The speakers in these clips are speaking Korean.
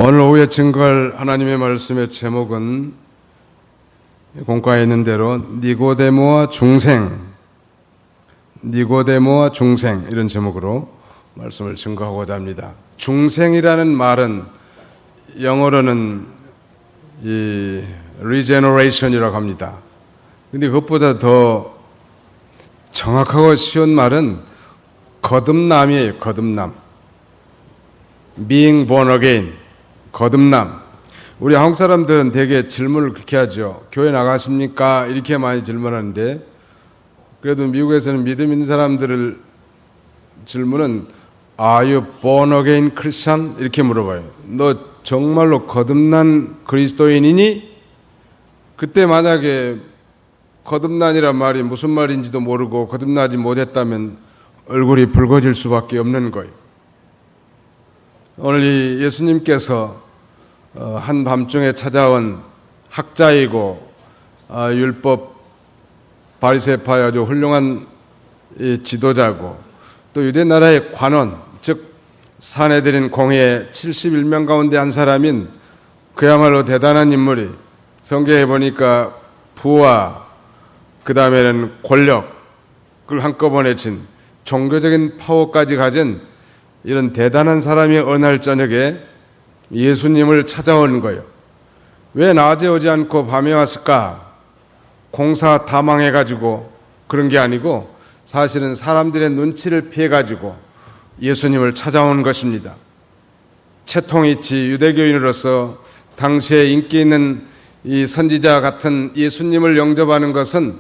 오늘 오후에 증거할 하나님의 말씀의 제목은 공과에 있는 대로 니고데모와 중생 이런 제목으로 말씀을 증거하고자 합니다. 중생이라는 말은 영어로는 이 regeneration이라고 합니다. 근데 그것보다 더 정확하고 쉬운 말은 거듭남이에요. 거듭남. being born again. 거듭남. 우리 한국 사람들은 되게 질문을 그렇게 하죠. 교회 나가십니까? 이렇게 많이 질문하는데, 그래도 미국에서는 믿음 있는 사람들을 질문은 Are you born again Christian? 이렇게 물어봐요. 너 정말로 거듭난 그리스도인이니? 그때 만약에 거듭난이란 말이 무슨 말인지도 모르고 거듭나지 못했다면 얼굴이 붉어질 수밖에 없는 거예요. 오늘 이 예수님께서 한밤중에 찾아온 학자이고 율법 바리새파의 아주 훌륭한 지도자고 또 유대 나라의 관원, 즉 사내들인 공회 71명 가운데 한 사람인 그야말로 대단한 인물이 성경에 보니까 부와 그 다음에는 권력을 한꺼번에 진 종교적인 파워까지 가진 이런 대단한 사람이 어느 날 저녁에 예수님을 찾아오는 거예요. 왜 낮에 오지 않고 밤에 왔을까? 공사 다 망해가지고 그런 게 아니고 사실은 사람들의 눈치를 피해가지고 예수님을 찾아오는 것입니다. 채통이치 유대교인으로서 당시에 인기 있는 이 선지자 같은 예수님을 영접하는 것은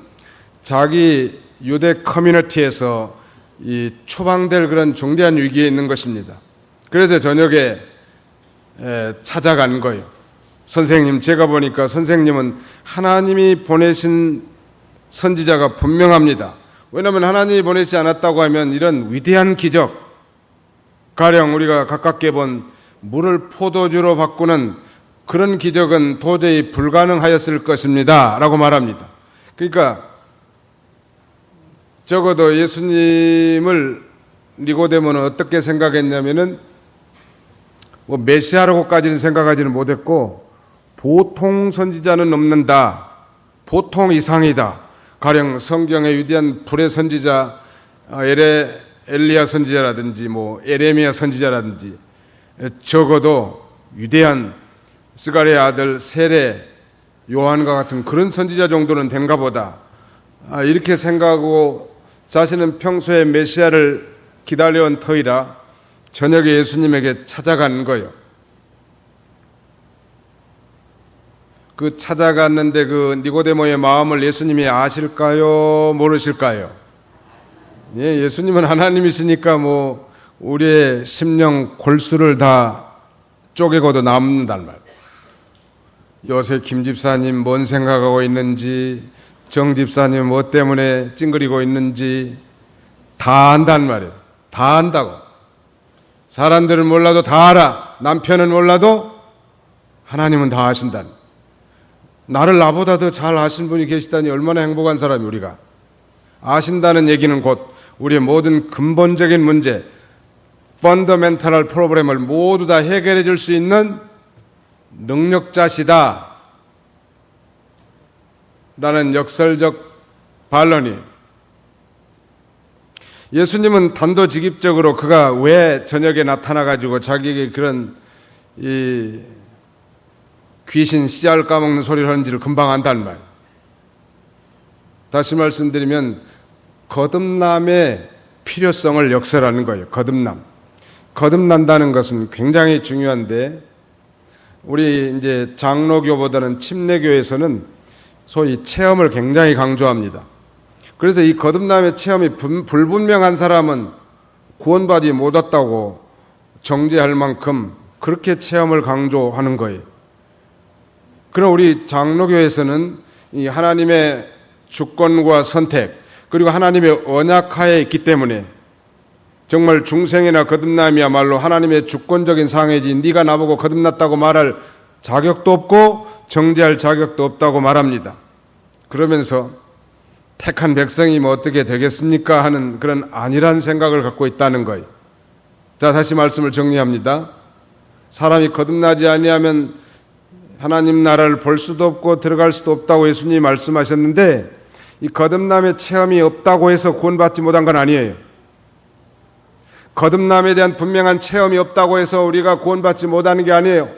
자기 유대 커뮤니티에서 이 추방될 그런 중대한 위기에 있는 것입니다. 그래서 저녁에 찾아간 거예요. 선생님, 제가 보니까 선생님은 하나님이 보내신 선지자가 분명합니다. 왜냐하면 하나님이 보내지 않았다고 하면 이런 위대한 기적, 가령 우리가 가깝게 본 물을 포도주로 바꾸는 그런 기적은 도저히 불가능하였을 것입니다 라고 말합니다. 그러니까 적어도 예수님을 니고데모는 어떻게 생각했냐면은 뭐 메시아라고까지는 생각하지는 못했고 보통 선지자는 없는다. 보통 이상이다. 가령 성경의 위대한 불의 선지자 엘리야 선지자라든지 뭐 에레미야 선지자라든지 적어도 위대한 스가랴의 아들 세례 요한과 같은 그런 선지자 정도는 된가 보다. 이렇게 생각하고 자신은 평소에 메시아를 기다려온 터이라 저녁에 예수님에게 찾아간 거예요. 그 찾아갔는데 그 니고데모의 마음을 예수님이 아실까요? 모르실까요? 예, 예수님은 하나님이시니까 뭐 우리의 심령 골수를 다 쪼개고도 남는단 말이에요. 요새 김 집사님 뭔 생각하고 있는지, 정 집사님 뭐 때문에 찡그리고 있는지 다 안단 말이에요. 다 안다고. 사람들은 몰라도 다 알아. 남편은 몰라도 하나님은 다 아신다. 나를 나보다 더 잘 아신 분이 계시다니 얼마나 행복한 사람이 우리가. 아신다는 얘기는 곧 우리의 모든 근본적인 문제, 펀더멘탈할 프로그램을 모두 다 해결해 줄 수 있는 능력자시다 라는 역설적 반론이. 예수님은 단도직입적으로 그가 왜 저녁에 나타나가지고 자기에게 그런 이 귀신 씨알 까먹는 소리를 하는지를 금방 안다는 말. 다시 말씀드리면 거듭남의 필요성을 역설하는 거예요. 거듭남. 거듭난다는 것은 굉장히 중요한데 우리 이제 장로교보다는 침례교에서는 소위 체험을 굉장히 강조합니다. 그래서 이 거듭남의 체험이 불분명한 사람은 구원받지 못했다고 정죄할 만큼 그렇게 체험을 강조하는 거예요. 그럼 우리 장로교에서는 이 하나님의 주권과 선택 그리고 하나님의 언약하에 있기 때문에 정말 중생이나 거듭남이야말로 하나님의 주권적인 상해지 네가 나보고 거듭났다고 말할 자격도 없고 정죄할 자격도 없다고 말합니다. 그러면서 택한 백성이면 어떻게 되겠습니까? 하는 그런 안일한 생각을 갖고 있다는 거예요. 자, 다시 말씀을 정리합니다. 사람이 거듭나지 아니하면 하나님 나라를 볼 수도 없고 들어갈 수도 없다고 예수님이 말씀하셨는데, 이 거듭남의 체험이 없다고 해서 구원받지 못한 건 아니에요. 거듭남에 대한 분명한 체험이 없다고 해서 우리가 구원받지 못하는 게 아니에요.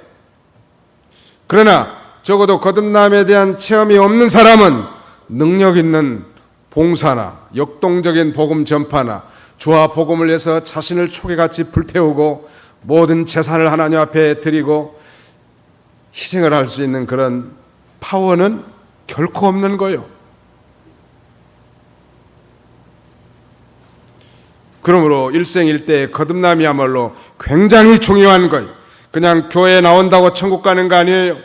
그러나 적어도 거듭남에 대한 체험이 없는 사람은 능력 있는 봉사나 역동적인 복음 전파나 주와 복음을 위해서 자신을 초계같이 불태우고 모든 재산을 하나님 앞에 드리고 희생을 할 수 있는 그런 파워는 결코 없는 거예요. 그러므로 일생일대의 거듭남이야말로 굉장히 중요한 거예요. 그냥 교회에 나온다고 천국 가는 거 아니에요.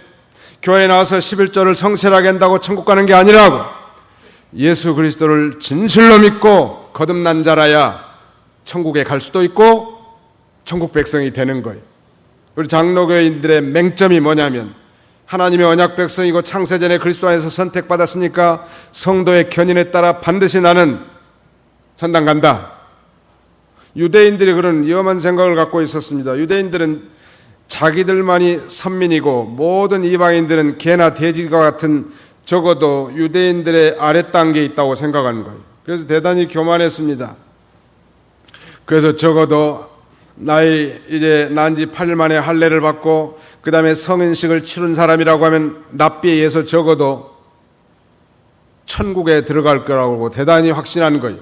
교회에 나와서 11조를 성실하게 한다고 천국 가는 게 아니라고, 예수 그리스도를 진실로 믿고 거듭난 자라야 천국에 갈 수도 있고 천국 백성이 되는 거예요. 우리 장로교인들의 맹점이 뭐냐면, 하나님의 언약 백성이고 창세전에 그리스도 안에서 선택받았으니까 성도의 견인에 따라 반드시 나는 천당 간다. 유대인들이 그런 위험한 생각을 갖고 있었습니다. 유대인들은 자기들만이 선민이고 모든 이방인들은 개나 돼지와 같은, 적어도 유대인들의 아랫단계에 있다고 생각하는 거예요. 그래서 대단히 교만했습니다. 그래서 적어도 나이 이제 난 지 8일 만에 할례를 받고 그 다음에 성인식을 치른 사람이라고 하면 랍비에 의해서 적어도 천국에 들어갈 거라고 대단히 확신하는 거예요.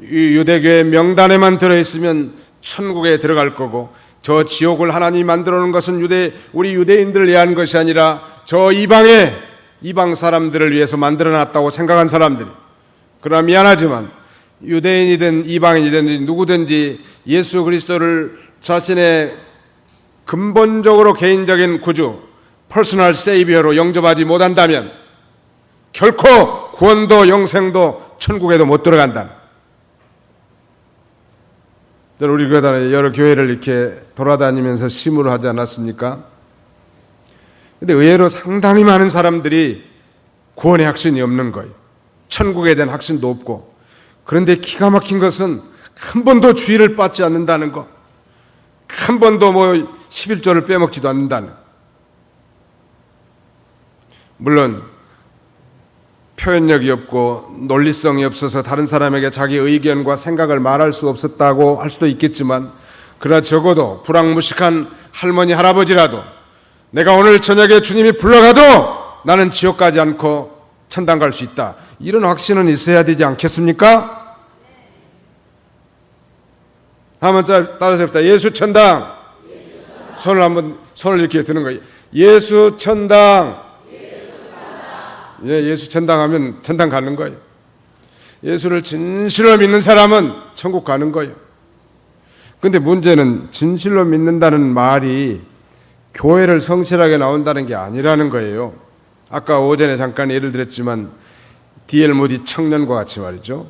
이 유대교의 명단에만 들어있으면 천국에 들어갈 거고, 저 지옥을 하나님이 만들어 놓은 것은 우리 유대인들을 위한 것이 아니라 저 이방 사람들을 위해서 만들어 놨다고 생각한 사람들이. 그러나 미안하지만 유대인이든 이방인이든 누구든지 예수 그리스도를 자신의 근본적으로 개인적인 구주, 퍼스널 세이비어로 영접하지 못한다면 결코 구원도 영생도 천국에도 못 들어간다. 우리 교단에 여러 교회를 이렇게 돌아다니면서 심으로 하지 않았습니까? 근데 의외로 상당히 많은 사람들이 구원의 확신이 없는 거예요. 천국에 대한 확신도 없고. 그런데 기가 막힌 것은 한 번도 주의를 받지 않는다는 거, 한 번도 11조를 빼먹지도 않는다는. 물론 표현력이 없고 논리성이 없어서 다른 사람에게 자기 의견과 생각을 말할 수 없었다고 할 수도 있겠지만, 그러나 적어도 불황무식한 할머니 할아버지라도 내가 오늘 저녁에 주님이 불러가도 나는 지옥 가지 않고 천당 갈 수 있다, 이런 확신은 있어야 되지 않겠습니까? 한번 따라서 해봅시다. 예수 천당. 손을 이렇게 드는 거예요. 예수 천당. 예수 천당 하면 천당 가는 거예요. 예수를 진실로 믿는 사람은 천국 가는 거예요. 그런데 문제는 진실로 믿는다는 말이 교회를 성실하게 나온다는 게 아니라는 거예요. 아까 오전에 잠깐 예를 들었지만 D.L. 모디 청년과 같이 말이죠.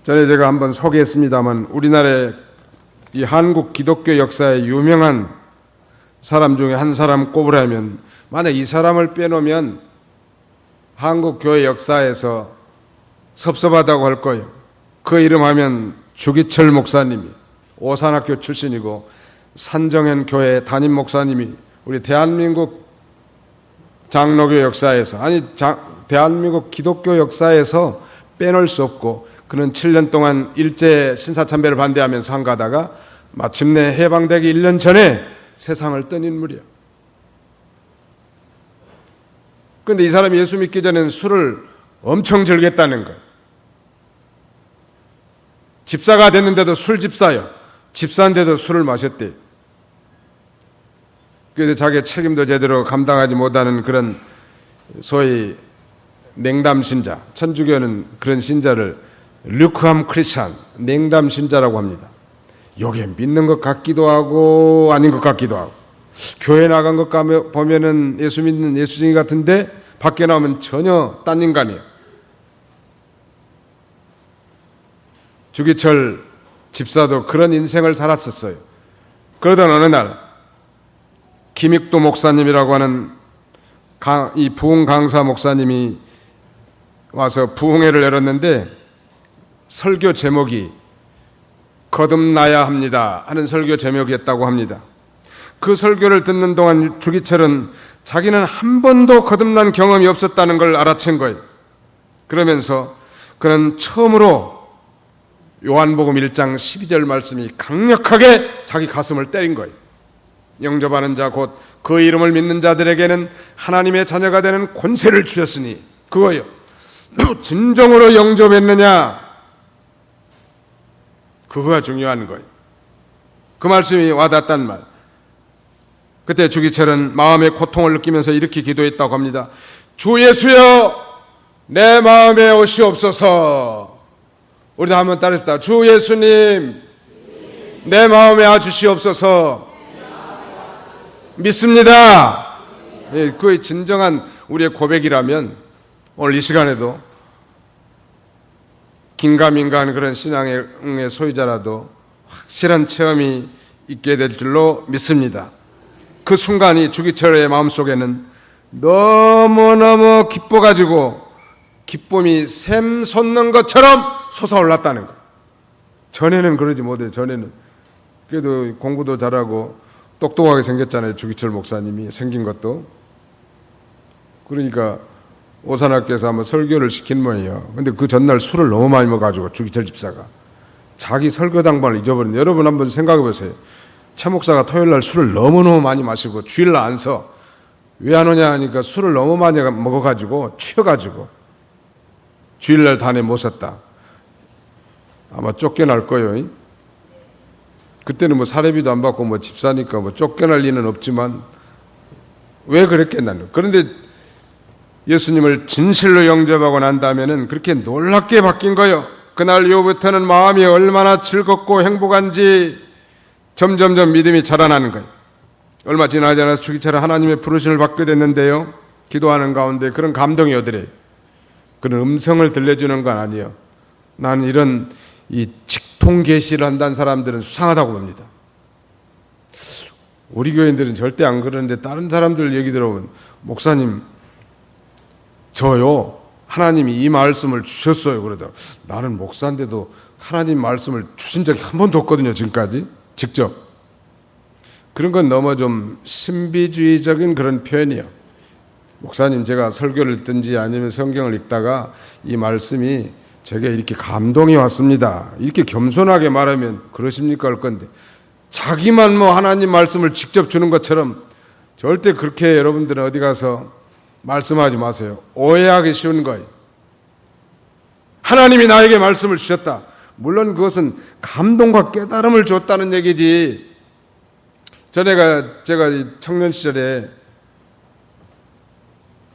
전에 제가 한번 소개했습니다만 우리나라의 이 한국 기독교 역사의 유명한 사람 중에 한 사람 꼽으라면, 만약 이 사람을 빼놓으면 한국 교회 역사에서 섭섭하다고 할 거예요. 그 이름 하면 주기철 목사님이 오산학교 출신이고 산정현 교회 담임 목사님이 우리 대한민국 장로교 역사에서, 대한민국 기독교 역사에서 빼놓을 수 없고, 그는 7년 동안 일제 신사참배를 반대하면서 한가다가 마침내 해방되기 1년 전에 세상을 뜬 인물이야. 그런데 이 사람이 예수 믿기 전에는 술을 엄청 즐겼다는 거예요. 집사가 됐는데도 술 집사요. 집사인데도 술을 마셨대요. 그래서 자기의 책임도 제대로 감당하지 못하는 그런 소위 냉담 신자, 천주교는 그런 신자를 류크함 크리스찬, 냉담 신자라고 합니다. 요게 믿는 것 같기도 하고 아닌 것 같기도 하고, 교회 나간 것 보면은 예수 믿는 예수쟁이 같은데 밖에 나오면 전혀 딴 인간이에요. 주기철 집사도 그런 인생을 살았었어요. 그러던 어느 날 김익도 목사님이라고 하는 이 부흥 강사 목사님이 와서 부흥회를 열었는데, 설교 제목이 거듭나야 합니다 하는 설교 제목이었다고 합니다. 그 설교를 듣는 동안 주기철은 자기는 한 번도 거듭난 경험이 없었다는 걸 알아챈 거예요. 그러면서 그는 처음으로 요한복음 1장 12절 말씀이 강력하게 자기 가슴을 때린 거예요. 영접하는 자 곧 그 이름을 믿는 자들에게는 하나님의 자녀가 되는 권세를 주셨으니, 그거요. 진정으로 영접했느냐, 그거가 중요한 거예요. 그 말씀이 와닿았단 말. 그때 주기철은 마음의 고통을 느끼면서 이렇게 기도했다고 합니다. 주 예수여, 내 마음에 오시옵소서. 우리도 한번 따르시다. 주 예수님, 내 마음에 와주시옵소서. 믿습니다. 예, 그의 진정한 우리의 고백이라면 오늘 이 시간에도 긴가민가한 그런 신앙의 소유자라도 확실한 체험이 있게 될 줄로 믿습니다. 그 순간이 주기철의 마음속에는 너무너무 기뻐가지고 기쁨이 샘 솟는 것처럼 솟아올랐다는 거예요. 전에는 그러지 못해요. 전에는 그래도 공부도 잘하고 똑똑하게 생겼잖아요. 주기철 목사님이 생긴 것도. 그러니까 오산학교에서 한번 설교를 시킨 모양이에요. 근데 그 전날 술을 너무 많이 먹어가지고 주기철 집사가 자기 설교 당번을 잊어버린. 여러분 한번 생각해 보세요. 최 목사가 토요일날 술을 너무너무 많이 마시고 주일날 안 서. 왜 안 오냐 하니까 술을 너무 많이 먹어가지고 취해가지고 주일날 단에 못 섰다. 아마 쫓겨날 거예요. 그때는 뭐 사례비도 안 받고 뭐 집사니까 뭐 쫓겨날 리는 없지만 왜 그랬겠나요? 그런데 예수님을 진실로 영접하고 난 다음에는 그렇게 놀랍게 바뀐 거예요. 그날 이후부터는 마음이 얼마나 즐겁고 행복한지 점점점 믿음이 자라나는 거예요. 얼마 지나지 않아서 주기철은 하나님의 부르심을 받게 됐는데요. 기도하는 가운데 그런 감동이 오더래요. 그런 음성을 들려주는 건 아니에요. 나는 이런 이 직통 계시를 한다는 사람들은 수상하다고 봅니다. 우리 교인들은 절대 안 그러는데 다른 사람들 얘기 들어보면 목사님 저요 하나님이 이 말씀을 주셨어요 그러다. 나는 목사인데도 하나님 말씀을 주신 적이 한 번도 없거든요. 지금까지 직접. 그런 건 너무 좀 신비주의적인 그런 표현이에요. 목사님 제가 설교를 듣든지 아니면 성경을 읽다가 이 말씀이 제게 이렇게 감동이 왔습니다. 이렇게 겸손하게 말하면 그러십니까 할 건데 자기만 뭐 하나님 말씀을 직접 주는 것처럼 절대 그렇게 여러분들은 어디 가서 말씀하지 마세요. 오해하기 쉬운 거예요. 하나님이 나에게 말씀을 주셨다. 물론 그것은 감동과 깨달음을 줬다는 얘기지. 제가 청년 시절에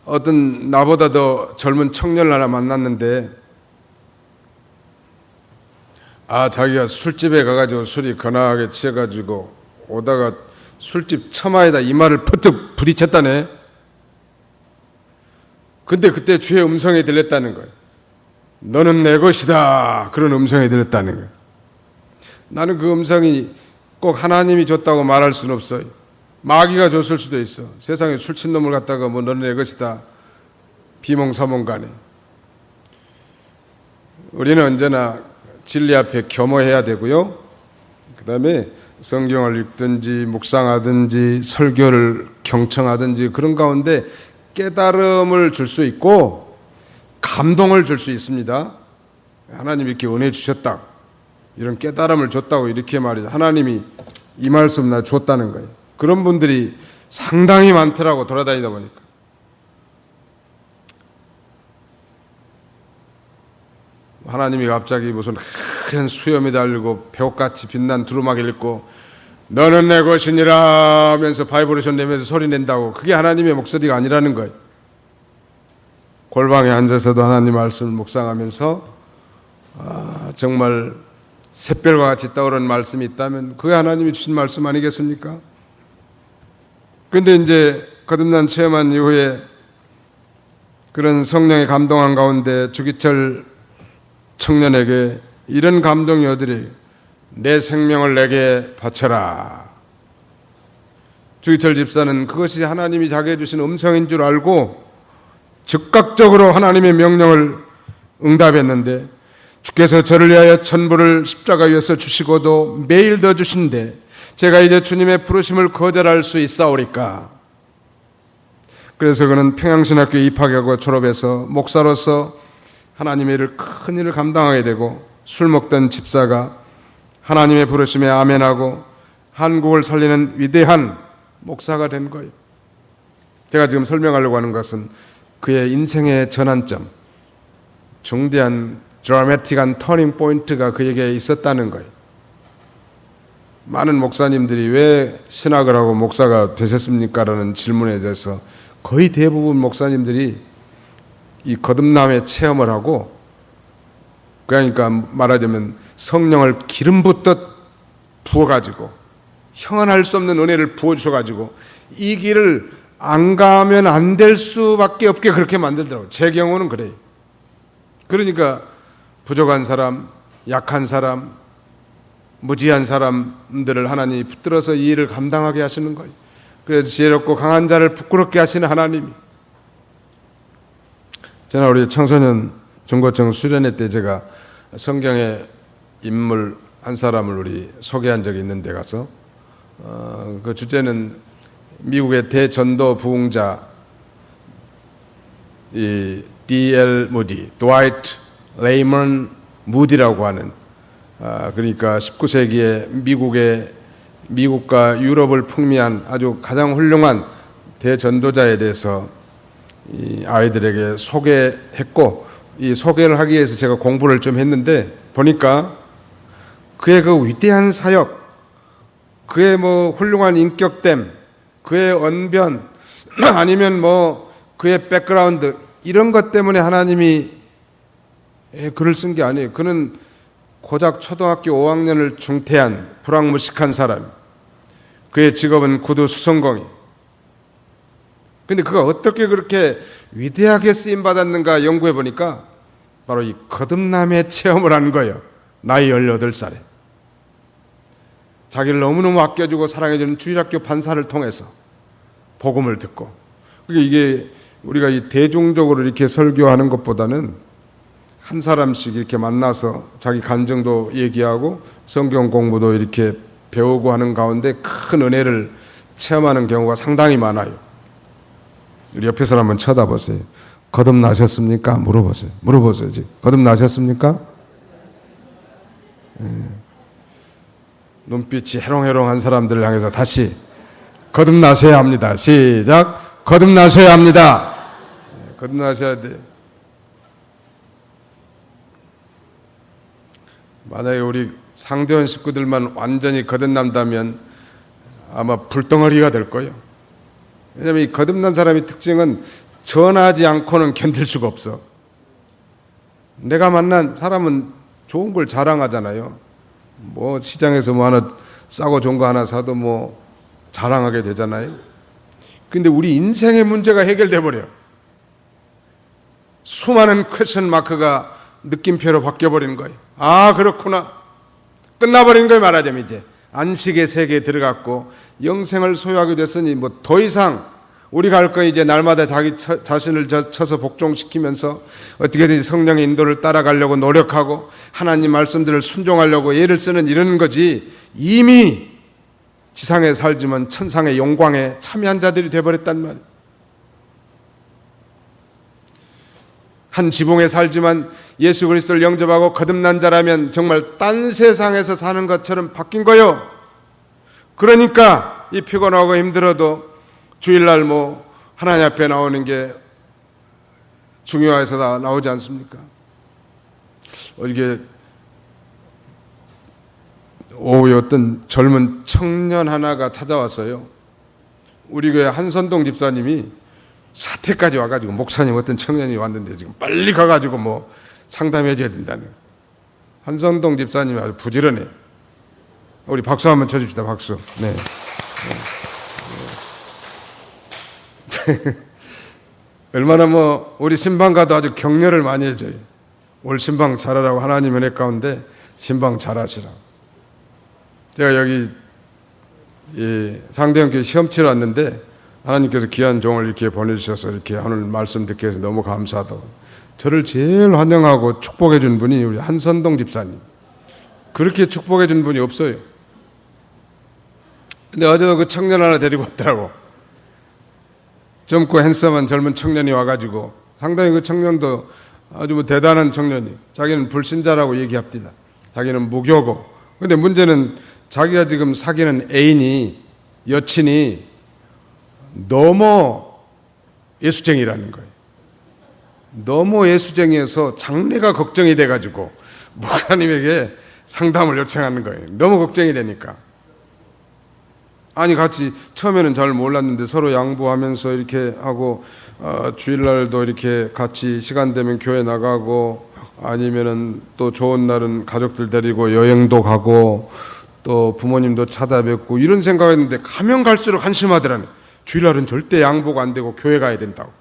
어떤 나보다 더 젊은 청년을 하나 만났는데 자기가 술집에 가가지고 술이 거나하게 취해가지고 오다가 술집 처마에다 이마를 퍼뜩 부딪혔다네. 근데 그때 주의 음성이 들렸다는 거예요. 너는 내 것이다. 그런 음성이 들렸다는 거예요. 나는 그 음성이 꼭 하나님이 줬다고 말할 수는 없어요. 마귀가 줬을 수도 있어. 세상에 술 친 놈을 갖다가 뭐 너는 내 것이다. 비몽사몽간에. 우리는 언제나 진리 앞에 겸허해야 되고요. 그 다음에 성경을 읽든지 묵상하든지 설교를 경청하든지 그런 가운데 깨달음을 줄 수 있고 감동을 줄 수 있습니다. 하나님이 이렇게 은혜 주셨다. 이런 깨달음을 줬다고 이렇게 말이죠. 하나님이 이 말씀 나 줬다는 거예요. 그런 분들이 상당히 많더라고 돌아다니다 보니까. 하나님이 갑자기 무슨 큰 수염이 달리고 배옥같이 빛난 두루마기를 입고 너는 내 것이니라 하면서 바이브레이션 내면서 소리 낸다고. 그게 하나님의 목소리가 아니라는 거예요. 골방에 앉아서도 하나님 말씀을 묵상하면서 정말 샛별과 같이 떠오르는 말씀이 있다면 그게 하나님이 주신 말씀 아니겠습니까? 그런데 이제 거듭난 체험한 이후에 그런 성령의 감동한 가운데 주기철 청년에게 이런 감동이 오더니 내 생명을 내게 바쳐라. 주기철 집사는 그것이 하나님이 자기에게 주신 음성인 줄 알고 즉각적으로 하나님의 명령을 응답했는데 주께서 저를 위하여 천부를 십자가 위에서 주시고도 매일 더 주신데 제가 이제 주님의 부르심을 거절할 수 있사오리까? 그래서 그는 평양신학교에 입학하고 졸업해서 목사로서 하나님의 일을 큰 일을 감당하게 되고, 술 먹던 집사가 하나님의 부르심에 아멘하고 한국을 살리는 위대한 목사가 된 거예요. 제가 지금 설명하려고 하는 것은 그의 인생의 전환점, 중대한 드라마틱한 터닝 포인트가 그에게 있었다는 거예요. 많은 목사님들이 왜 신학을 하고 목사가 되셨습니까? 라는 질문에 대해서 거의 대부분 목사님들이 이 거듭남의 체험을 하고, 그러니까 말하자면 성령을 기름 붓듯 부어가지고 형언할 수 없는 은혜를 부어주셔가지고 이 길을 안 가면 안 될 수밖에 없게 그렇게 만들더라고요. 제 경우는 그래요. 그러니까 부족한 사람, 약한 사람, 무지한 사람들을 하나님이 붙들어서 이 일을 감당하게 하시는 거예요. 그래서 지혜롭고 강한 자를 부끄럽게 하시는 하나님이. 저는 우리 청소년 중고청 수련회 때 제가 성경의 인물 한 사람을 우리 소개한 적이 있는데 가서 그 주제는 미국의 대전도 부흥자 이 D.L. 무디, 드와이트 레이먼 무디라고 하는 그러니까 19세기에 미국과 유럽을 풍미한 아주 가장 훌륭한 대전도자에 대해서 이 아이들에게 소개했고, 이 소개를 하기 위해서 제가 공부를 좀 했는데 보니까 그의 그 위대한 사역, 그의 뭐 훌륭한 인격됨, 그의 언변 아니면 뭐 그의 백그라운드 이런 것 때문에 하나님이 글을 쓴 게 아니에요. 그는 고작 초등학교 5학년을 중퇴한 불황무식한 사람. 그의 직업은 구두 수선공이. 근데 그가 어떻게 그렇게 위대하게 쓰임받았는가 연구해 보니까 바로 이 거듭남의 체험을 한 거예요. 나이 18살에. 자기를 너무너무 아껴주고 사랑해주는 주일학교 판사를 통해서 복음을 듣고. 이게 우리가 이 대중적으로 이렇게 설교하는 것보다는 한 사람씩 이렇게 만나서 자기 간증도 얘기하고 성경 공부도 이렇게 배우고 하는 가운데 큰 은혜를 체험하는 경우가 상당히 많아요. 우리 옆에 사람 한번 쳐다보세요. 거듭나셨습니까? 물어보세요. 지금. 거듭나셨습니까? 눈빛이 해롱해롱한 사람들을 향해서 다시 거듭나셔야 합니다. 시작. 거듭나셔야 합니다. 거듭나셔야 돼. 만약에 우리 상대원 식구들만 완전히 거듭난다면 아마 불덩어리가 될 거예요. 왜냐하면 이 거듭난 사람의 특징은 전하지 않고는 견딜 수가 없어. 내가 만난 사람은 좋은 걸 자랑하잖아요. 뭐 시장에서 뭐 하나 싸고 좋은 거 하나 사도 뭐 자랑하게 되잖아요. 근데 우리 인생의 문제가 해결돼 버려요. 수많은 퀘스천 마크가 느낌표로 바뀌어버리는 거예요. 아, 그렇구나. 끝나버린 거예요. 말하자면 이제 안식의 세계에 들어갔고 영생을 소유하게 됐으니 뭐 더 이상 우리가 할 건 이제 날마다 자기 자신을 쳐서 복종시키면서 어떻게든지 성령의 인도를 따라가려고 노력하고 하나님 말씀들을 순종하려고 애를 쓰는 이런 거지, 이미 지상에 살지만 천상의 영광에 참여한 자들이 되어버렸단 말이에요. 한 지붕에 살지만 예수 그리스도를 영접하고 거듭난 자라면 정말 딴 세상에서 사는 것처럼 바뀐 거예요. 그러니까 이 피곤하고 힘들어도 주일날 뭐 하나님 앞에 나오는 게 중요해서 다 나오지 않습니까? 이게 오후에 어떤 젊은 청년 하나가 찾아왔어요. 우리 교회 한선동 집사님이 사태까지 와가지고, 목사님 어떤 청년이 왔는데 지금 빨리 가가지고 뭐 상담해 줘야 된다는. 한선동 집사님이 아주 부지런해. 우리 박수 한번 쳐줍시다. 박수. 네. 얼마나 뭐 우리 신방가도 아주 격려를 많이 해줘요. 올 신방 잘하라고, 하나님 은혜 가운데 신방 잘하시라. 제가 여기 상대형교회 시험 치러 왔는데 하나님께서 귀한 종을 이렇게 보내주셔서 이렇게 오늘 말씀 듣게 해서 너무 감사하다고. 저를 제일 환영하고 축복해 준 분이 우리 한선동 집사님. 그렇게 축복해 준 분이 없어요. 근데 어제도 그 청년 하나 데리고 왔더라고. 젊고 핸섬한 젊은 청년이 와가지고 상당히 그 청년도 아주 뭐 대단한 청년이, 자기는 불신자라고 얘기합니다. 자기는 무교고. 근데 문제는 자기가 지금 사귀는 애인이, 여친이 너무 예수쟁이라는 거예요. 너무 예수쟁이에서 장래가 걱정이 돼가지고 목사님에게 상담을 요청하는 거예요. 너무 걱정이 되니까. 아니, 같이 처음에는 잘 몰랐는데 서로 양보하면서 이렇게 하고, 주일날도 이렇게 같이 시간 되면 교회 나가고, 아니면은 또 좋은 날은 가족들 데리고 여행도 가고, 또 부모님도 찾아뵙고, 이런 생각했는데 가면 갈수록 한심하더라네. 주일날은 절대 양보가 안 되고 교회 가야 된다고.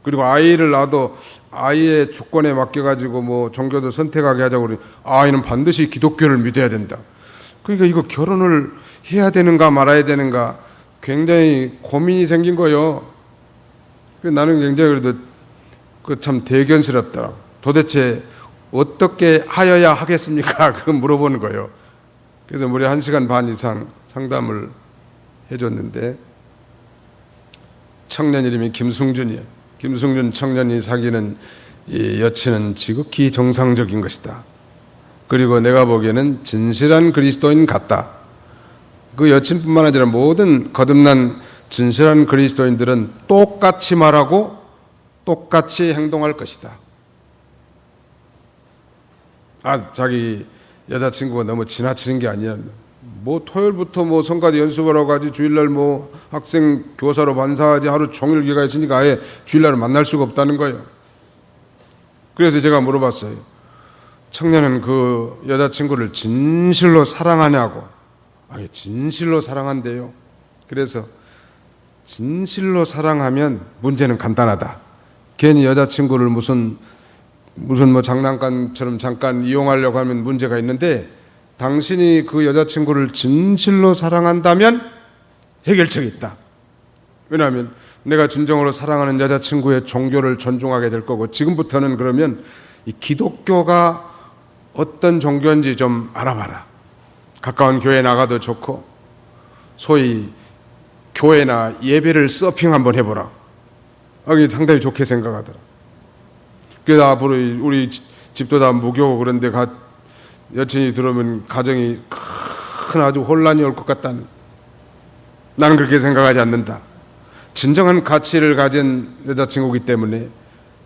그리고 아이를 낳아도 아이의 주권에 맡겨가지고 뭐 종교도 선택하게 하자고 그러니 아이는 반드시 기독교를 믿어야 된다. 그러니까 이거 결혼을 해야 되는가 말아야 되는가 굉장히 고민이 생긴 거예요. 나는 굉장히 그래도 그 참 대견스럽다. 도대체 어떻게 하여야 하겠습니까? 그 물어보는 거예요. 그래서 무려 1시간 반 이상 상담을 해줬는데, 청년 이름이 김승준이에요. 김승준 청년이 사귀는 이 여친은 지극히 정상적인 것이다. 그리고 내가 보기에는 진실한 그리스도인 같다. 그 여친뿐만 아니라 모든 거듭난 진실한 그리스도인들은 똑같이 말하고 똑같이 행동할 것이다. 자기 여자친구가 너무 지나치는 게 아니야. 뭐 토요일부터 뭐 성가대 연습을 하고 가지, 주일날 뭐 학생 교사로 반사하지, 하루 종일 기가 있으니까 아예 주일날을 만날 수가 없다는 거예요. 그래서 제가 물어봤어요. 청년은 그 여자친구를 진실로 사랑하냐고. 아니, 진실로 사랑한대요. 그래서 진실로 사랑하면 문제는 간단하다. 괜히 여자친구를 무슨 뭐 장난감처럼 잠깐 이용하려고 하면 문제가 있는데, 당신이 그 여자친구를 진실로 사랑한다면 해결책이 있다. 왜냐하면 내가 진정으로 사랑하는 여자친구의 종교를 존중하게 될 거고, 지금부터는 그러면 이 기독교가 어떤 종교인지 좀 알아봐라. 가까운 교회 나가도 좋고, 소위 교회나 예배를 서핑 한번 해보라. 이게 상당히 좋게 생각하더라. 그래서 앞으로 우리 집도 다 무교고 그런데 여친이 들어오면 가정이 큰 아주 혼란이 올 것 같다는, 나는 그렇게 생각하지 않는다. 진정한 가치를 가진 여자친구이기 때문에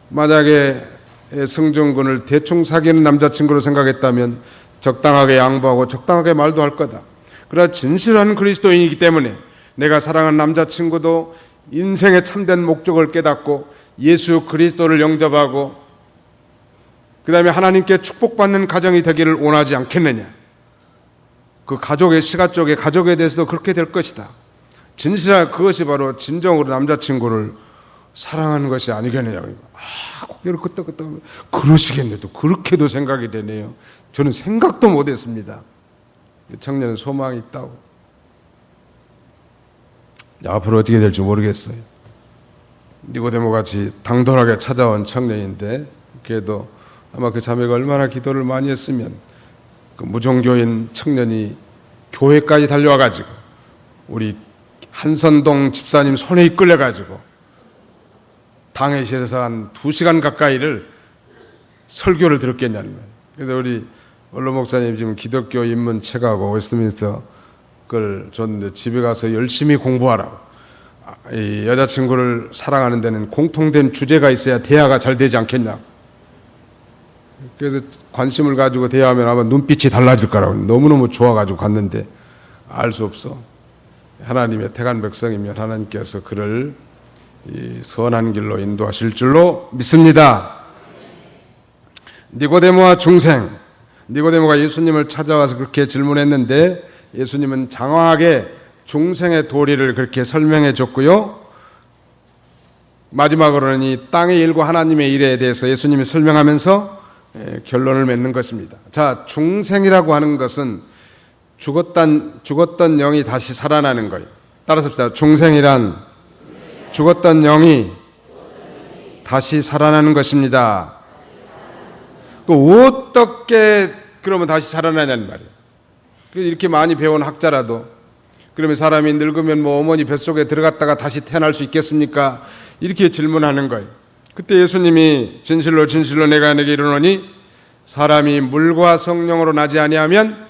만약에 승준군을 대충 사귀는 남자친구로 생각했다면 적당하게 양보하고 적당하게 말도 할 거다. 그러나 진실한 그리스도인이기 때문에 내가 사랑하는 남자친구도 인생의 참된 목적을 깨닫고 예수 그리스도를 영접하고 그 다음에 하나님께 축복받는 가정이 되기를 원하지 않겠느냐. 그 가족의 시가 쪽에 가족에 대해서도 그렇게 될 것이다. 진실한 그것이 바로 진정으로 남자친구를 사랑하는 것이 아니겠느냐. 고개를 끄덕끄덕 그러시겠네. 또 그렇게도 생각이 되네요. 저는 생각도 못했습니다. 청년은 소망이 있다고. 앞으로 어떻게 될지 모르겠어요. 니고데모 같이 당돌하게 찾아온 청년인데, 그래도 아마 그 자매가 얼마나 기도를 많이 했으면 그 무종교인 청년이 교회까지 달려와가지고 우리 한선동 집사님 손에 이끌려가지고 당회실에서 한 2시간 가까이를 설교를 들었겠냐는 거예요. 그래서 우리 원로 목사님 지금 기독교 입문 책하고 웨스트민스터 그걸 줬는데 집에 가서 열심히 공부하라고. 이 여자친구를 사랑하는 데는 공통된 주제가 있어야 대화가 잘 되지 않겠냐. 그래서 관심을 가지고 대화하면 아마 눈빛이 달라질 거라고. 너무너무 좋아가지고 갔는데 알 수 없어. 하나님의 택한 백성이면 하나님께서 그를 이 선한 길로 인도하실 줄로 믿습니다. 니고데모와 중생. 니고데모가 예수님을 찾아와서 그렇게 질문했는데 예수님은 장황하게 중생의 도리를 그렇게 설명해 줬고요. 마지막으로는 이 땅의 일과 하나님의 일에 대해서 예수님이 설명하면서 결론을 맺는 것입니다. 자, 중생이라고 하는 것은 죽었던 영이 다시 살아나는 거예요. 따라서 합시다. 중생이란 죽었던 영이 다시 살아나는 것입니다. 어떻게 그러면 다시 살아나냐는 말이에요. 이렇게 많이 배운 학자라도 그러면 사람이 늙으면 뭐 어머니 뱃속에 들어갔다가 다시 태어날 수 있겠습니까? 이렇게 질문하는 거예요. 그때 예수님이 진실로 진실로 내가 너에게 이르노니 사람이 물과 성령으로 나지 아니하면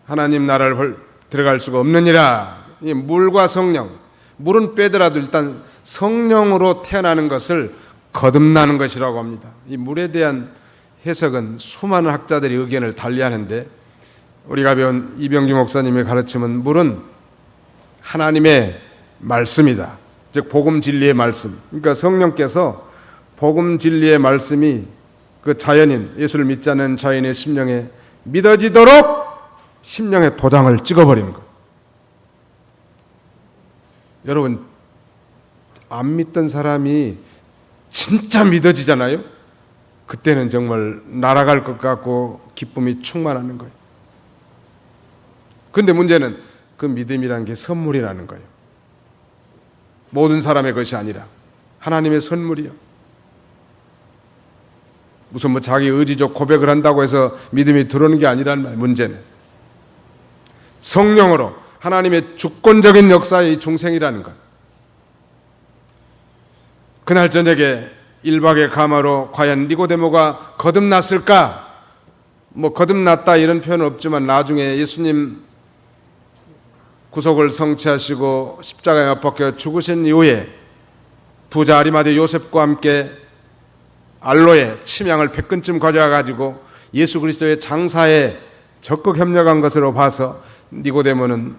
하나님 나라를 들어갈 수가 없느니라. 이 물과 성령, 물은 빼더라도 일단 성령으로 태어나는 것을 거듭나는 것이라고 합니다. 이 물에 대한 해석은 수많은 학자들이 의견을 달리하는데 우리가 배운 이병규 목사님의 가르침은 물은 하나님의 말씀이다. 즉 복음 진리의 말씀. 그러니까 성령께서 복음 진리의 말씀이 그 자연인, 예수를 믿지 않는 자연의 심령에 믿어지도록 심령에 도장을 찍어버리는 것. 여러분, 안 믿던 사람이 진짜 믿어지잖아요. 그때는 정말 날아갈 것 같고 기쁨이 충만하는 거예요. 그런데 문제는 그 믿음이라는 게 선물이라는 거예요. 모든 사람의 것이 아니라 하나님의 선물이요. 무슨 뭐 자기 의지적 고백을 한다고 해서 믿음이 들어오는 게 아니란 말. 문제는 성령으로 하나님의 주권적인 역사의 중생이라는 것. 그날 저녁에 1박의 가마로 과연 니고데모가 거듭났을까? 뭐 거듭났다 이런 표현은 없지만 나중에 예수님 구속을 성취하시고 십자가에 못 박혀 죽으신 이후에 부자 아리마대 요셉과 함께 알로에 침향을 100근쯤 가져와 가지고 예수 그리스도의 장사에 적극 협력한 것으로 봐서 니고데모는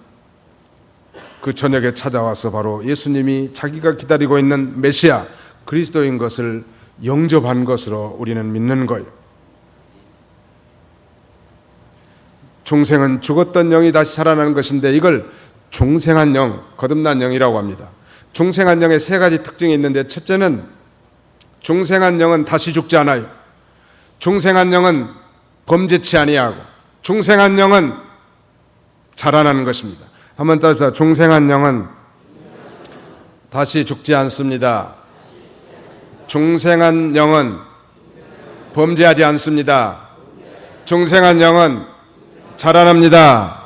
그 저녁에 찾아와서 바로 예수님이 자기가 기다리고 있는 메시아 그리스도인 것을 영접한 것으로 우리는 믿는 거예요. 중생은 죽었던 영이 다시 살아나는 것인데 이걸 중생한 영, 거듭난 영이라고 합니다. 중생한 영에 세 가지 특징이 있는데 첫째는 중생한 영은 다시 죽지 않아요. 중생한 영은 범죄치 아니하고 중생한 영은 자라나는 것입니다. 한번 따라서 중생한 영은 다시 죽지 않습니다. 중생한 영은 범죄하지 않습니다. 중생한 영은 자라납니다.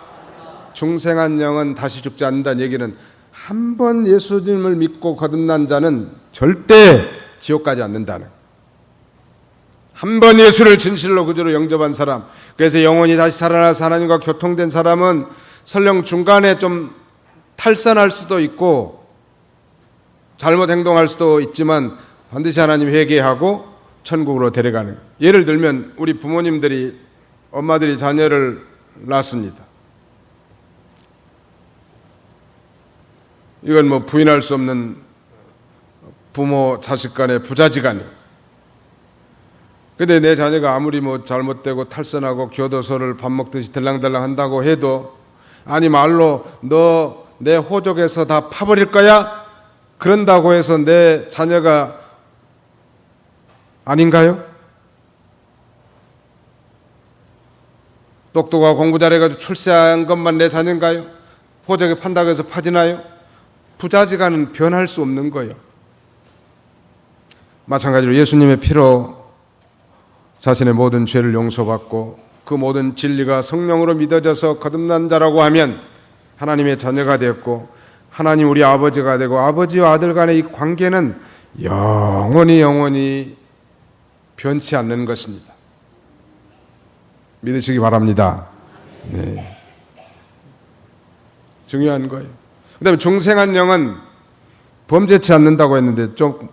중생한 영은 다시 죽지 않는다는 얘기는 한 번 예수님을 믿고 거듭난 자는 절대 지옥 가지 않는다는, 한 번 예수를 진실로 구주로 영접한 사람, 그래서 영혼이 다시 살아나서 하나님과 교통된 사람은 설령 중간에 좀 탈선할 수도 있고 잘못 행동할 수도 있지만 반드시 하나님 회개하고 천국으로 데려가는 거예요. 예를 들면 우리 부모님들이, 엄마들이 자녀를 낳습니다. 이건 뭐 부인할 수 없는 부모 자식 간의 부자지간이에요. 근데 내 자녀가 아무리 뭐 잘못되고 탈선하고 교도소를 밥 먹듯이 들랑달랑 한다고 해도 아니 말로 너 내 호적에서 다 파버릴 거야? 그런다고 해서 내 자녀가 아닌가요? 똑똑하고 공부 잘해가지고 출세한 것만 내 자녀인가요? 호적에 판다고 해서 파지나요? 부자지간은 변할 수 없는 거예요. 마찬가지로 예수님의 피로 자신의 모든 죄를 용서받고 그 모든 진리가 성령으로 믿어져서 거듭난 자라고 하면 하나님의 자녀가 되었고 하나님 우리 아버지가 되고 아버지와 아들 간의 이 관계는 영원히 변치 않는 것입니다. 믿으시기 바랍니다. 네. 중요한 거예요. 그 다음에 중생한 영은 범죄치 않는다고 했는데 좀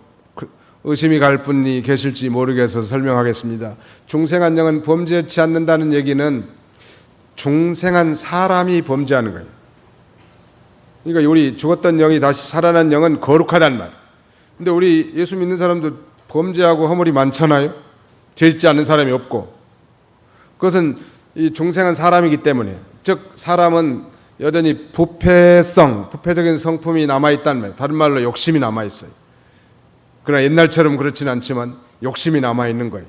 의심이 갈 분이 계실지 모르겠어서 설명하겠습니다. 중생한 영은 범죄치 않는다는 얘기는 중생한 사람이 범죄하는 거예요. 그러니까 우리 죽었던 영이 다시 살아난 영은 거룩하단 말. 근데 우리 예수 믿는 사람도 범죄하고 허물이 많잖아요. 죄 짓지 않는 사람이 없고. 그것은 이 중생한 사람이기 때문에, 즉 사람은 여전히 부패적인 성품이 남아있다는 말, 다른 말로 욕심이 남아있어요. 그러나 옛날처럼 그렇지는 않지만 욕심이 남아있는 거예요.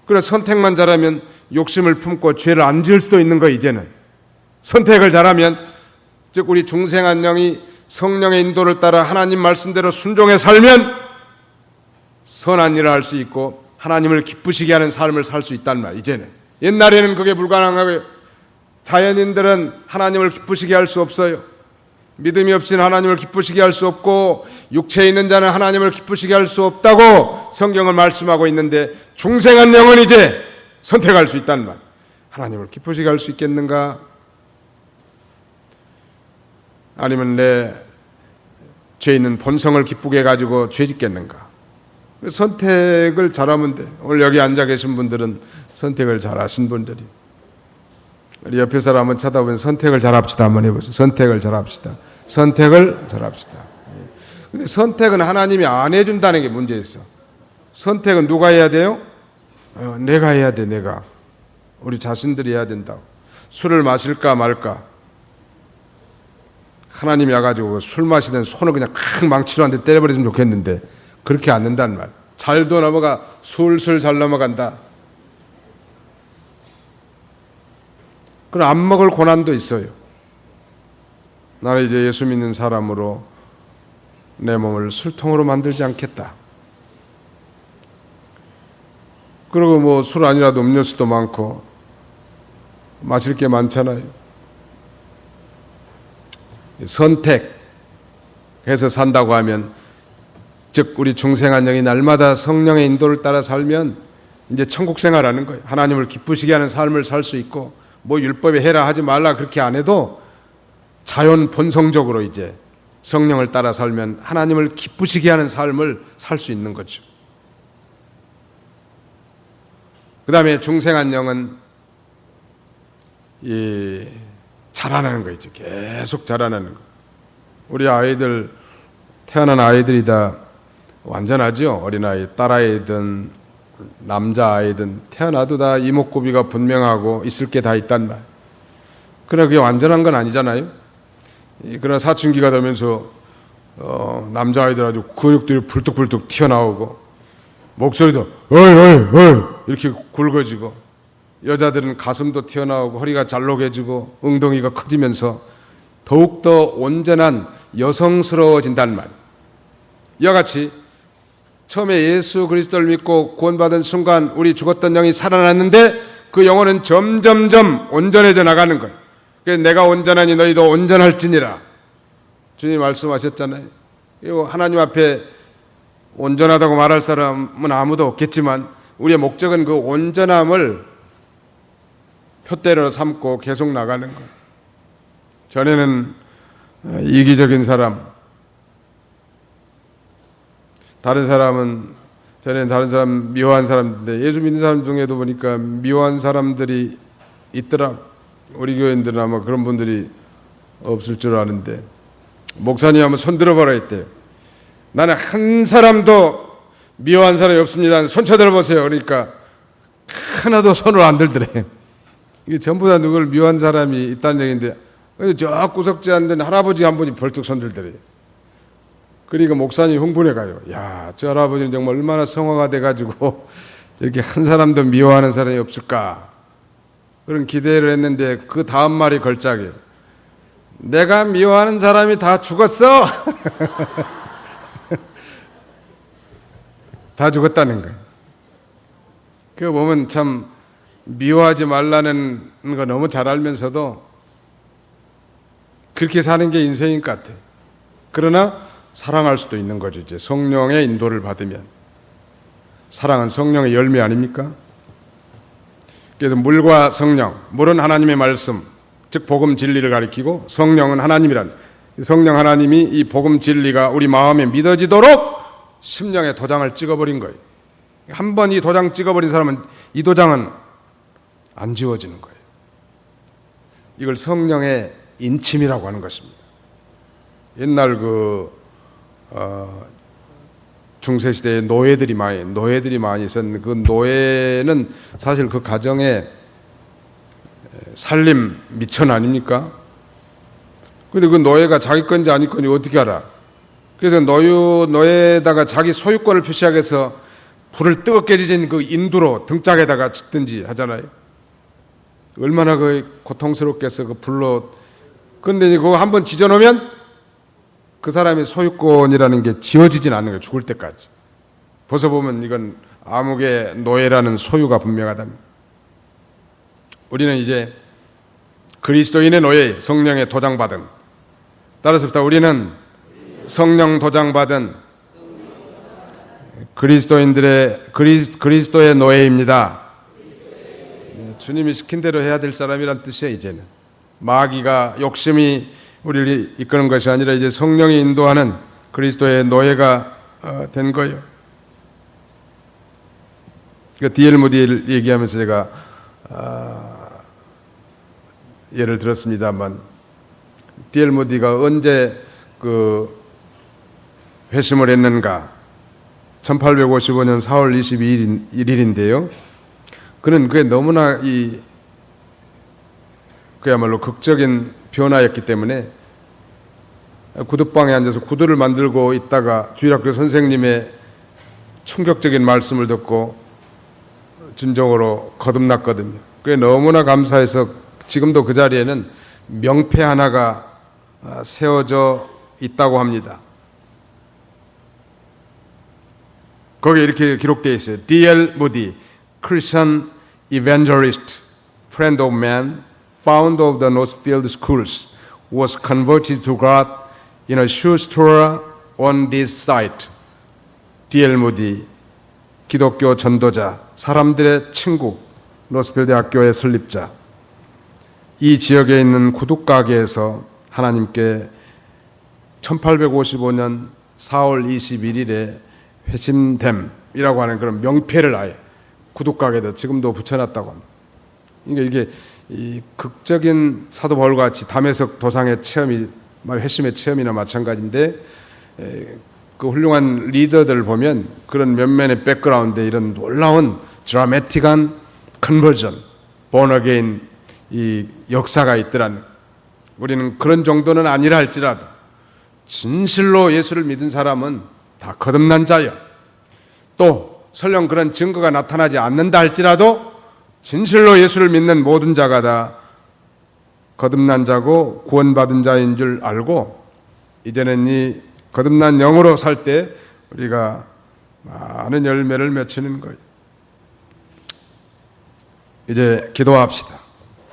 그래서 선택만 잘하면 욕심을 품고 죄를 안 지을 수도 있는 거예요. 이제는 선택을 잘하면, 즉 우리 중생한 영이 성령의 인도를 따라 하나님 말씀대로 순종해 살면 선한 일을 할 수 있고 하나님을 기쁘시게 하는 삶을 살 수 있단 말. 이제는, 옛날에는 그게 불가능하고 자연인들은 하나님을 기쁘시게 할 수 없어요. 믿음이 없이는 하나님을 기쁘시게 할 수 없고 육체에 있는 자는 하나님을 기쁘시게 할 수 없다고 성경을 말씀하고 있는데, 중생한 영은 이제 선택할 수 있다는 말. 하나님을 기쁘시게 할 수 있겠는가? 아니면 내 죄 있는 본성을 기쁘게 가지고 죄 짓겠는가? 선택을 잘하면 돼. 오늘 여기 앉아 계신 분들은 선택을 잘하신 분들이. 우리 옆에 사람 한번 쳐다보면 선택을 잘합시다 한번 해보세요. 선택을 잘합시다. 선택을 잘합시다. 근데 선택은 하나님이 안 해준다는 게 문제 있어. 선택은 누가 해야 돼요? 내가 해야 돼. 내가. 우리 자신들이 해야 된다고. 술을 마실까 말까. 하나님이 와가지고 술 마시던 손을 그냥 칵 망치로 한 대 때려버리면 좋겠는데 그렇게 안 된다는 말. 잘도 넘어가. 술술 잘 넘어간다. 그럼 안 먹을 고난도 있어요. 나는 이제 예수 믿는 사람으로 내 몸을 술통으로 만들지 않겠다. 그리고 뭐 술 아니라도 음료수도 많고 마실 게 많잖아요. 선택해서 산다고 하면, 즉 우리 중생한 영이 날마다 성령의 인도를 따라 살면 이제 천국 생활하는 거예요. 하나님을 기쁘시게 하는 삶을 살 수 있고, 뭐 율법에 해라 하지 말라 그렇게 안 해도 자연 본성적으로 이제 성령을 따라 살면 하나님을 기쁘시게 하는 삶을 살 수 있는 거죠. 그 다음에 중생한 영은 자라나는 거 있죠. 계속 자라나는 거. 우리 아이들, 태어난 아이들이 다 완전하죠. 어린아이, 딸아이든 남자아이든 태어나도 다 이목구비가 분명하고 있을 게 다 있단 말. 그러나 그게 완전한 건 아니잖아요. 그러나 사춘기가 되면서 남자아이들 아주 근육들이 불뚝불뚝 튀어나오고 목소리도 어이 이렇게 굵어지고, 여자들은 가슴도 튀어나오고 허리가 잘록해지고 엉덩이가 커지면서 더욱더 온전한 여성스러워진단 말. 이와 같이 처음에 예수 그리스도를 믿고 구원받은 순간 우리 죽었던 영이 살아났는데 그 영혼은 점점점 온전해져 나가는 거예요. 그래서 내가 온전하니 너희도 온전할지니라. 주님 말씀하셨잖아요. 하나님 앞에 온전하다고 말할 사람은 아무도 없겠지만 우리의 목적은 그 온전함을 표대로 삼고 계속 나가는 거예요. 전에는 이기적인 사람, 전에는 다른 사람 미워한 사람인데 예수 믿는 사람 중에도 보니까 미워한 사람들이 있더라. 우리 교인들은 아마 그런 분들이 없을 줄 아는데, 목사님 한번 손 들어보라 했대요. 나는 한 사람도 미워한 사람이 없습니다. 손 쳐들어보세요. 그러니까 하나도 손을 안 들더래. 이게 전부 다 누굴 미워한 사람이 있다는 얘기인데, 저 구석지 않는 할아버지 한 분이 벌쩍 손 들더래. 그러니까 목사님 흥분해 가요. 야, 저 할아버지는 정말 얼마나 성화가 돼가지고 이렇게 한 사람도 미워하는 사람이 없을까, 그런 기대를 했는데 그 다음 말이 걸작이에요. 내가 미워하는 사람이 다 죽었어. 다 죽었다는 거예요. 그거 보면 참 미워하지 말라는 거 너무 잘 알면서도 그렇게 사는 게 인생인 것 같아요. 그러나 사랑할 수도 있는 거죠. 이제 성령의 인도를 받으면. 사랑은 성령의 열매 아닙니까? 그래서 물과 성령, 물은 하나님의 말씀, 즉 복음 진리를 가리키고, 성령은 하나님이란, 성령 하나님이 이 복음 진리가 우리 마음에 믿어지도록 심령에 도장을 찍어버린 거예요. 한 번 이 도장 찍어버린 사람은 이 도장은 안 지워지는 거예요. 이걸 성령의 인침이라고 하는 것입니다. 옛날 중세시대에 노예들이 많이 있었는데, 그 노예는 사실 그 가정의 살림 미천 아닙니까? 근데 그 노예가 자기 건지 아니 건지 어떻게 알아? 그래서 노예에다가 자기 소유권을 표시하기 위해서 불을 뜨겁게 지진 그 인두로 등짝에다가 짓든지 하잖아요. 얼마나 그 고통스럽겠어, 그 불로. 근데 그거 한번 지져놓으면 그 사람의 소유권이라는 게 지워지진 않는 거예요. 죽을 때까지. 벗어보면 이건 아무개 노예라는 소유가 분명하답니다. 우리는 이제 그리스도인의 노예, 성령의 도장받은. 따라서 우리는 성령 도장받은 그리스도의 노예입니다. 주님이 시킨 대로 해야 될 사람이란 뜻이에요. 이제는 마귀가 욕심이 우리를 이끄는 것이 아니라 이제 성령이 인도하는 그리스도의 노예가 된 거예요. 그 D.L. 무디를 얘기하면서 제가 예를 들었습니다만, D.L. 무디가 언제 그 회심을 했는가? 1855년 4월 22일인데요. 그는 그게 너무나 그야말로 극적인 변화였기 때문에 구두방에 앉아서 구두를 만들고 있다가 주일학교 선생님의 충격적인 말씀을 듣고 진정으로 거듭났거든요. 그게 너무나 감사해서 지금도 그 자리에는 명패 하나가 세워져 있다고 합니다. 거기에 이렇게 기록되어 있어요. D.L. Moody, Christian evangelist, friend of man, founder of the Northfield Schools, was converted to God in a shoe store on this site. D.L. Moody, 기독교 전도자, 사람들의 친구, 노스필드 학교의 설립자. 이 지역에 있는 구두가게에서 하나님께 1855년 4월 21일에 회심됨이라고 하는 그런 명패를 아예 구두가게에다 지금도 붙여놨다고 합니다. 이게 이 극적인 사도 바울과 같이 담에석 도상의 체험이 회심의 체험이나 마찬가지인데, 그 훌륭한 리더들 보면 그런 면면의 백그라운드에 이런 놀라운 드라마틱한 컨버전, born again 이 역사가 있더라는. 우리는 그런 정도는 아니라 할지라도 진실로 예수를 믿은 사람은 다 거듭난 자여. 또 설령 그런 증거가 나타나지 않는다 할지라도 진실로 예수를 믿는 모든 자가 다 거듭난 자고 구원받은 자인 줄 알고, 이제는 이 거듭난 영으로 살 때 우리가 많은 열매를 맺히는 거예요. 이제 기도합시다.